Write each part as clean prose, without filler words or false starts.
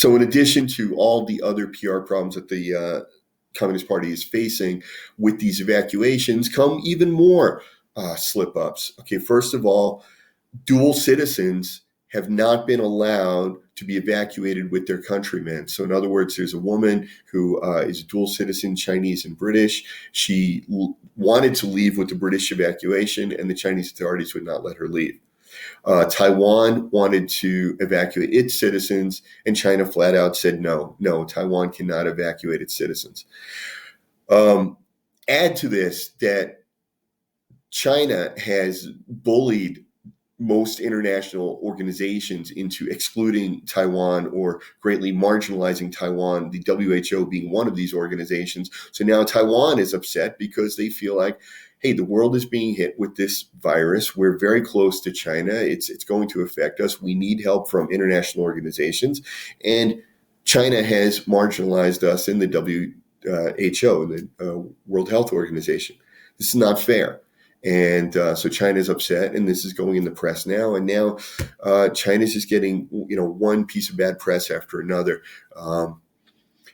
So in addition to all the other PR problems that the Communist Party is facing with these evacuations, come even more slip-ups. Okay, first of all, dual citizens have not been allowed to be evacuated with their countrymen. So in other words, there's a woman who is a dual citizen, Chinese and British. She wanted to leave with the British evacuation, and the Chinese authorities would not let her leave. Taiwan wanted to evacuate its citizens, and China flat out said, no, Taiwan cannot evacuate its citizens. Add to this that China has bullied most international organizations into excluding Taiwan or greatly marginalizing Taiwan, the WHO being one of these organizations. So now Taiwan is upset because they feel like, hey, the world is being hit with this virus. We're very close to China. It's going to affect us. We need help from international organizations. And China has marginalized us in the WHO, the World Health Organization. This is not fair. And so China's upset, and this is going in the press now. And now China's just getting, one piece of bad press after another.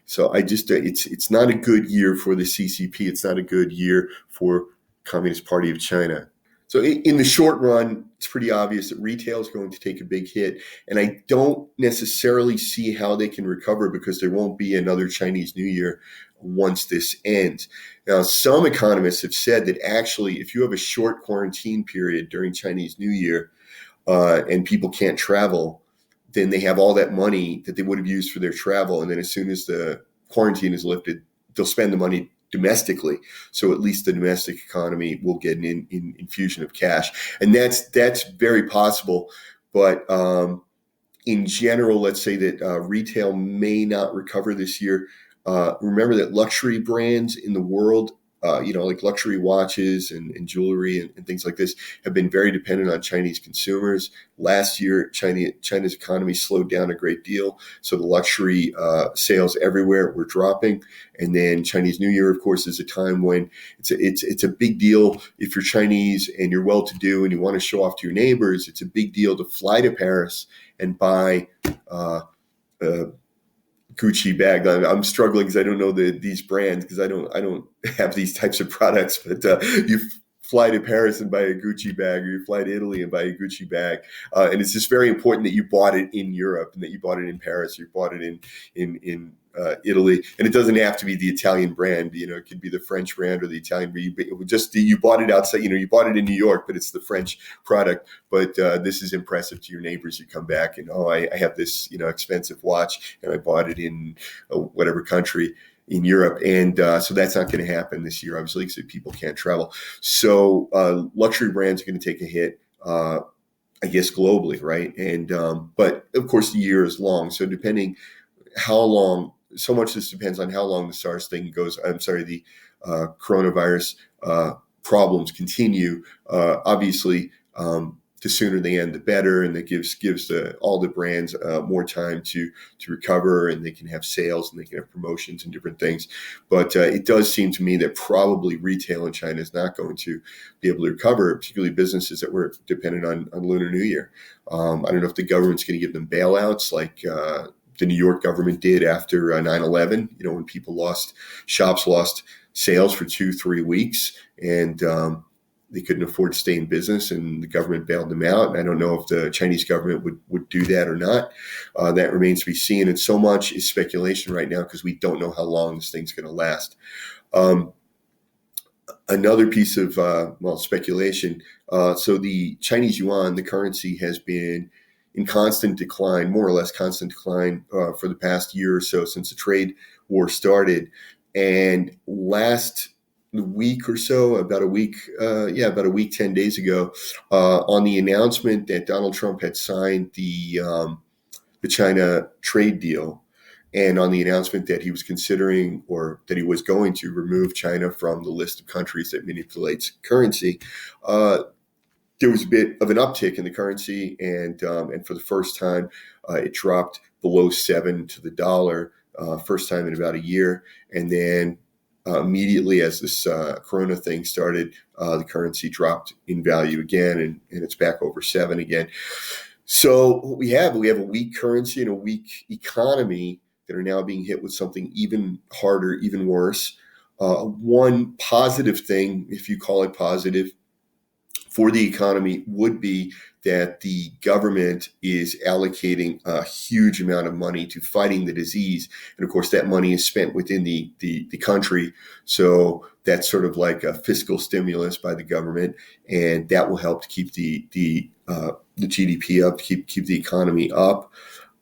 So it's not a good year for the CCP. It's not a good year for Communist Party of China. So in the short run, it's pretty obvious that retail is going to take a big hit. And I don't necessarily see how they can recover because there won't be another Chinese New Year once this ends. Now, some economists have said that actually, if you have a short quarantine period during Chinese New Year and people can't travel, then they have all that money that they would have used for their travel. And then as soon as the quarantine is lifted, they'll spend the money domestically. So at least the domestic economy will get an infusion of cash. And that's very possible. But in general, let's say that retail may not recover this year. Remember that luxury brands in the world, like luxury watches and jewelry and things like this have been very dependent on Chinese consumers. Last year, China's economy slowed down a great deal. So the luxury sales everywhere were dropping. And then Chinese New Year, of course, is a time when it's a big deal. If you're Chinese and you're well-to-do and you want to show off to your neighbors, it's a big deal to fly to Paris and buy Gucci bag. I'm struggling because I don't know these brands because I don't have these types of products. But you fly to Paris and buy a Gucci bag, or you fly to Italy and buy a Gucci bag, and it's just very important that you bought it in Europe and that you bought it in Paris, or you bought it in Italy, and it doesn't have to be the Italian brand. It could be the French brand or the Italian brand. You bought it outside. You bought it in New York, but it's the French product. But this is impressive to your neighbors. You come back and I have this expensive watch, and I bought it in whatever country in Europe, and so that's not going to happen this year, obviously, because people can't travel. So luxury brands are going to take a hit. I guess globally, right? And but of course the year is long, so depending how long. So much this depends on how long the SARS thing goes. The coronavirus problems continue. Obviously, the sooner they end, the better, and that gives all the brands more time to recover, and they can have sales and they can have promotions and different things. But it does seem to me that probably retail in China is not going to be able to recover, particularly businesses that were dependent on Lunar New Year. I don't know if the government's going to give them bailouts like the New York government did after 9/11, when shops lost sales for 2-3 weeks, and they couldn't afford to stay in business, and the government bailed them out. And I don't know if the Chinese government would do that or not. That remains to be seen. And so much is speculation right now because we don't know how long this thing's going to last. Another piece of, speculation. So the Chinese yuan, the currency, has been in constant decline, more or less constant decline for the past year or so since the trade war started. And last week or so, about a week, 10 days ago, on the announcement that Donald Trump had signed the China trade deal, and on the announcement that he was considering, or that he was going to remove China from the list of countries that manipulates currency, there was a bit of an uptick in the currency, and for the first time, it dropped below 7 to the dollar, first time in about a year. And then immediately as this Corona thing started, the currency dropped in value again, and it's back over 7 again. So what we have a weak currency and a weak economy that are now being hit with something even harder, even worse. One positive thing, if you call it positive, for the economy would be that the government is allocating a huge amount of money to fighting the disease. And of course, that money is spent within the country. So that's sort of like a fiscal stimulus by the government. And that will help to keep the GDP up, keep the economy up.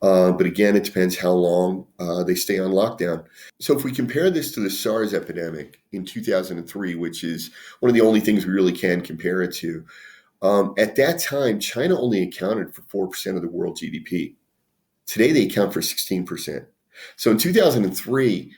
But again, it depends how long they stay on lockdown. So if we compare this to the SARS epidemic in 2003, which is one of the only things we really can compare it to, at that time, China only accounted for 4% of the world GDP. Today, they account for 16%. So in 2003,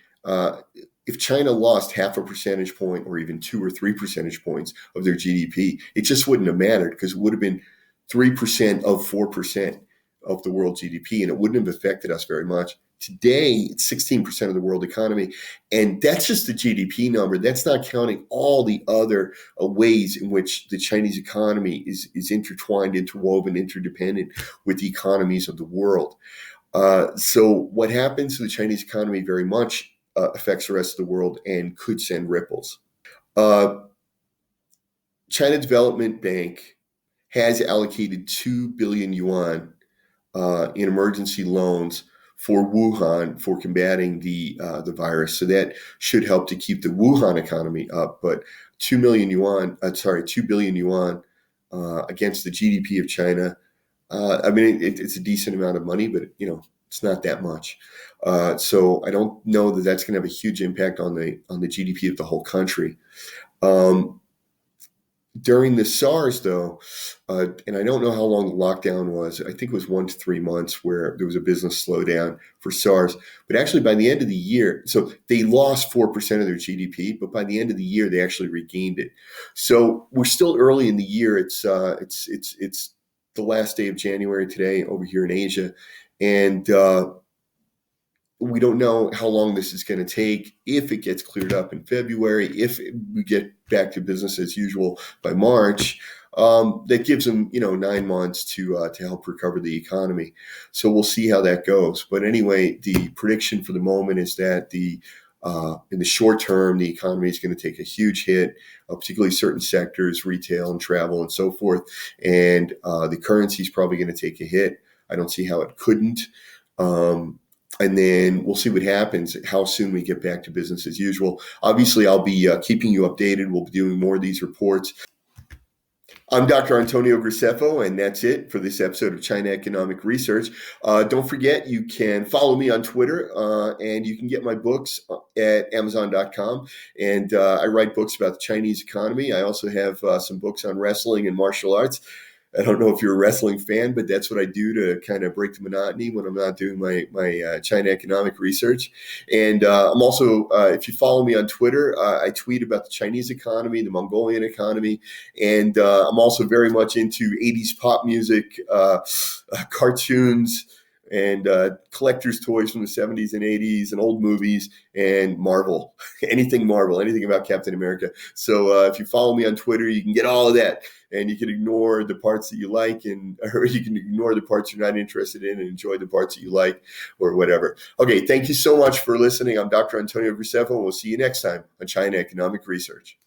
if China lost half a percentage point or even 2 or 3 percentage points of their GDP, it just wouldn't have mattered because it would have been 3% of 4% of the world GDP, and it wouldn't have affected us very much. Today, it's 16% of the world economy, and that's just the GDP number. That's not counting all the other ways in which the Chinese economy is intertwined, interwoven, interdependent with the economies of the world. So what happens to the Chinese economy very much affects the rest of the world and could send ripples. China Development Bank has allocated 2 billion yuan in emergency loans for Wuhan for combating the virus. So that should help to keep the Wuhan economy up. But 2 billion yuan against the GDP of China. I mean, it's a decent amount of money, but it's not that much. So I don't know that that's going to have a huge impact on the GDP of the whole country. During the SARS, though, and I don't know how long the lockdown was, I think it was 1 to 3 months where there was a business slowdown for SARS. But actually, by the end of the year, so they lost 4% of their GDP, but by the end of the year, they actually regained it. So we're still early in the year. It's the last day of January today over here in Asia, and we don't know how long this is going to take, if it gets cleared up in February, if we get back to business as usual by March. That gives them, 9 months to help recover the economy. So we'll see how that goes. But anyway, the prediction for the moment is that in the short term, the economy is going to take a huge hit, particularly certain sectors, retail and travel and so forth. And the currency is probably going to take a hit. I don't see how it couldn't. And then we'll see what happens, how soon we get back to business as usual. Obviously, I'll be keeping you updated. We'll be doing more of these reports. I'm Dr. Antonio Graceffo, and that's it for this episode of China Economic Research. Don't forget, you can follow me on Twitter, and you can get my books at Amazon.com. And I write books about the Chinese economy. I also have some books on wrestling and martial arts. I don't know if you're a wrestling fan, but that's what I do to kind of break the monotony when I'm not doing my China economic research. And I'm also, if you follow me on Twitter, I tweet about the Chinese economy, the Mongolian economy, and I'm also very much into 80s pop music, cartoons, and collector's toys from the 70s and 80s and old movies and Marvel, anything about Captain America. So if you follow me on Twitter, you can get all of that. And you can ignore the parts that you like, or you can ignore the parts you're not interested in and enjoy the parts that you like, or whatever. Okay, thank you so much for listening. I'm Dr. Antonio Graceffo, and we'll see you next time on China Economic Research.